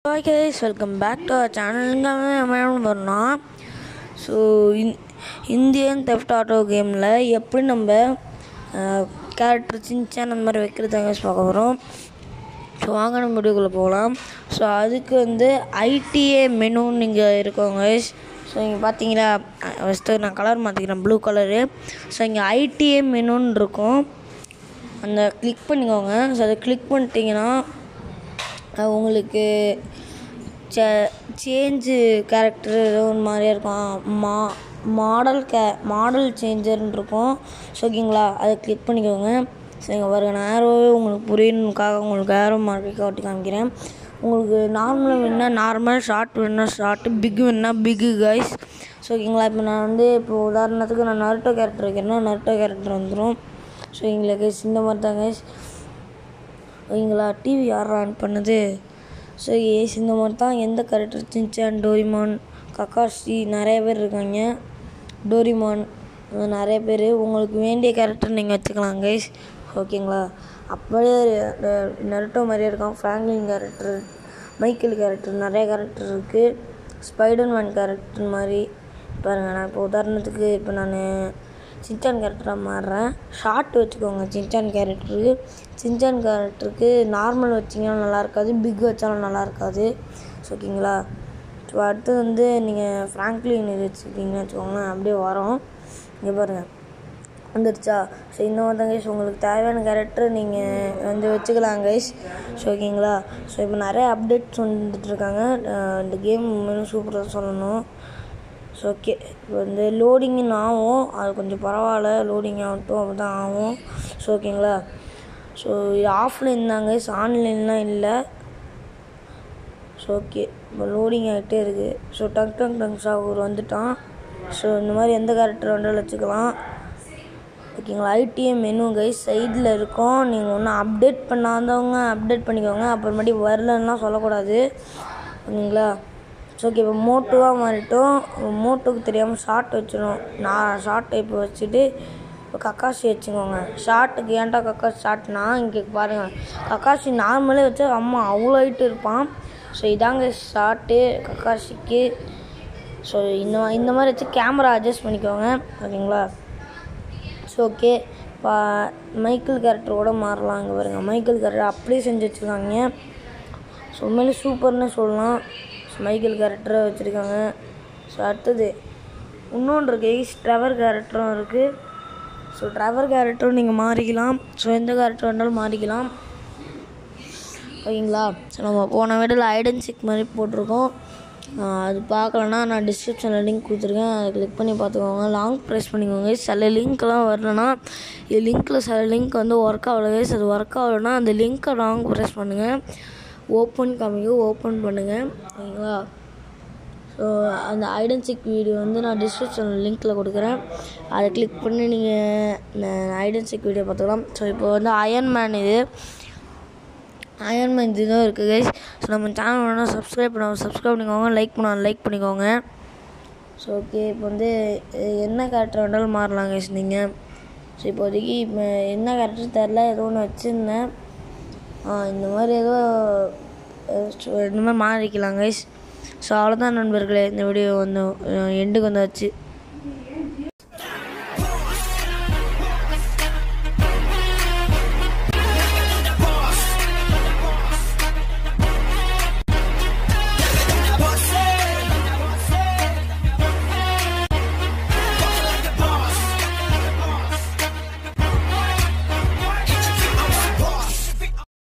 Hi guys, welcome back to our channel. So Indian theft auto கேமில் எப்படி நம்ம character Shinchan அந்த மாதிரி வைக்கிறதாங்க பார்க்க போகிறோம். ஸோ வாங்க நம்ம வீடியோக்குள்ளே போகலாம். ஸோ அதுக்கு ஐடிஏ மெனுன்னு இங்கே இருக்கோங்க. ஸோ இங்கே பார்த்தீங்களா, ஃபஸ்ட்டு நான் கலர் மாற்றிக்கிறேன், ப்ளூ கலரு. ஸோ இங்கே ஐடிஏ மெனுன்னு இருக்கும், அந்த கிளிக் பண்ணிக்கோங்க. ஸோ அதை கிளிக் பண்ணிட்டீங்கன்னா உங்களுக்கு சேஞ்சு கேரக்டர் ஏதோ ஒரு மாதிரியா இருக்கும், மாடல் சேஞ்சர்னு இருக்கும். ஸோ ஓகேங்களா, அதை கிளிக் பண்ணிக்கோங்க. ஸோ இங்கே பாருங்க, நான் ஆரோவே உங்களுக்கு புரியணுக்காக உங்களுக்கு ஆரோ மார்க்கை காட்டி காமிக்கிறேன். உங்களுக்கு நார்மலாக வேணுன்னா நார்மல், ஷார்ட் வேணுன்னா ஷார்ட்டு, பிக் வேணுன்னா பிக்கு கைஸ். ஸோ ஓகேங்களா, இப்போ நான் இப்போ உதாரணத்துக்கு நான் நருட்டோ கேரக்டர் வைக்கிறேன்னா நருட்டோ கேரக்டர் வந்துடும். ஸோ எங்களை கைஸ் இந்த மாதிரி தான் கைஸ். ஓகேங்களா, டிவி யார் ஆன் பண்ணுது? ஸோ இந்த மாதிரி தான் எந்த கேரக்டர், சின்சான், டோரிமான், கக்காஷி, நிறைய பேர் இருக்காங்க, டோரிமான், நிறைய பேர். உங்களுக்கு வேண்டிய கேரக்டர் நீங்கள் வச்சுக்கலாம் கைஸ். ஓகேங்களா, அப்படியே நருட்டோ மாதிரியே இருக்கும், ஃப்ராங்க்லின் கேரக்டர், மைக்கேல் கேரக்டர், நிறைய கேரக்டர் இருக்குது. ஸ்பைடர்மேன் கேரக்டர் மாதிரி பாருங்கள். நான் இப்போ உதாரணத்துக்கு இப்போ நான் சின்சான் கேரக்டராக மாறுறேன். ஷார்ட் வச்சுக்கோங்க சின்சான் கேரக்டருக்கு. நார்மல் வச்சிங்கன்னா நல்லா இருக்காது, பிக் வச்சாலும் நல்லா இருக்காது. ஸோ ஓகேங்களா, ஸோ அடுத்து நீங்கள் ஃப்ராங்க்லின் இது வச்சுக்கிட்டீங்கன்னு வச்சுக்கோங்களேன், அப்படியே வரோம். இங்கே பாருங்கள் வந்துடுச்சா. ஸோ இந்த மாதிரி தான் கைஸ், உங்களுக்கு தேவையான கேரக்டர் நீங்கள் வச்சுக்கலாம் கைஸ். ஸோ ஓகேங்களா, ஸோ இப்போ நிறைய அப்டேட்ஸ் வந்துட்டுருக்காங்க. இந்த கேம் இன்னும் சூப்பராக சொல்லணும். ஸோ ஓகே, இப்போ லோடிங்குன்னு ஆகும், அது கொஞ்சம் பரவாயில்ல, லோடிங் ஆகட்டும், அப்படி தான் ஆகும். ஸோ ஓகேங்களா, ஸோ இது ஆஃப்லைன் தாங்க, ஆன்லைன்லாம் இல்லை. ஸோ ஓகே, இப்போ லோடிங் ஆகிட்டே இருக்குது. ஸோ டங் சாகூர் வந்துட்டான். ஸோ இந்த மாதிரி எந்த கேரக்டர் வேண்டாலும் வச்சுக்கலாம். ஓகேங்களா, ஐடிஏ மெனு கைஸ் சைடில் இருக்கும். நீங்கள் ஒன்றும் அப்டேட் பண்ணாதவங்க அப்டேட் பண்ணிக்கோங்க, அப்புறமேட்டி வரலன்னா சொல்லக்கூடாது. ஓகேங்களா, ஸோ ஓகே, இப்போ மோட்டோவாக மாறிட்டோம். மோட்டோவுக்கு தெரியாமல் ஷார்ட் வச்சிடும். நான் ஷார்ட் டைப் வச்சுட்டு இப்போ கக்காஷி வச்சுக்கோங்க. ஷார்ட்டுக்கு ஏன்டா கக்காஷி ஷார்ட்னா, இங்கே பாருங்கள், கக்காஷி நார்மலே வச்சா அம்மா அவ்வளோ ஹைட்டு இருப்பான். ஸோ இதாங்க ஷார்ட்டு கக்காஷிக்கு. ஸோ இந்த மாதிரி வச்சு கேமரா அட்ஜஸ்ட் பண்ணிக்கோங்க. ஓகேங்களா, ஸோ ஓகே, இப்போ மைக்கேல் கேரக்டரோட மாறலாம். இங்கே பாருங்கள், மைக்கேல் கேரக்டர் அப்படியே செஞ்சு வச்சுருக்காங்க. ஸோ உண்மையிலே சூப்பர்னு சொல்லலாம். ஸோ மைக்கேல் கேரக்டரை வச்சுருக்காங்க. ஸோ அடுத்தது இன்னொன்று இருக்குது, ட்ரெவர் கேரக்டரும் இருக்குது. ஸோ ட்ரெவர் கேரக்டரும் நீங்கள் மாறிக்கலாம். ஸோ எந்த கேரக்டர் வேணாலும் மாறிக்கலாம். ஓகேங்களா, ஸோ நம்ம போன வீடியோவில் ஐடன் சிக் மாதிரி போட்டிருக்கோம். அது பார்க்கலன்னா நான் டிஸ்கிரிப்ஷனில் லிங்க் கொடுத்துருக்கேன், அதை கிளிக் பண்ணி பார்த்துக்கோங்க. லாங் ப்ரெஸ் பண்ணிக்கோங்க. சில லிங்க்லாம் வரலன்னா, லிங்க்கில் சில லிங்க் ஒர்க் ஆகலை. அது ஒர்க் ஆகலைன்னா அந்த லிங்க்கை லாங் ப்ரெஸ் பண்ணுங்கள், ஓப்பன் காமிக்கும், ஓப்பன் பண்ணுங்கள். ஓகேங்களா, ஸோ அந்த ஐடன் சிக் வீடியோ நான் டிஸ்கிரிப்ஷனில் லிங்க்கில் கொடுக்குறேன், அதை கிளிக் பண்ணி நீங்கள் ஐடன் சிக் வீடியோ பார்த்துக்கலாம். ஸோ இப்போ அயன்மேன் இதுதான் இருக்குது கைஸ். ஸோ நம்ம சேனல் வேணால் சப்ஸ்கிரைப் பண்ணிக்கோங்க, லைக் பண்ணிக்கோங்க. ஸோ ஓகே, இப்போ என்ன கேரக்டர் வேணாலும் மாறலாம் கைஸ் நீங்கள். ஸோ இப்போதைக்கு இப்போ என்ன கேரக்டர் தெரில, ஏதோ ஒன்று வச்சுருந்தேன், இந்த மாதிரி இந்த மாதிரி மாறிக்கலாம் கைஸ். ஸோ அவ்வளோதான் நண்பர்களே, இந்த வீடியோ எண்டுக்கு வந்தாச்சு.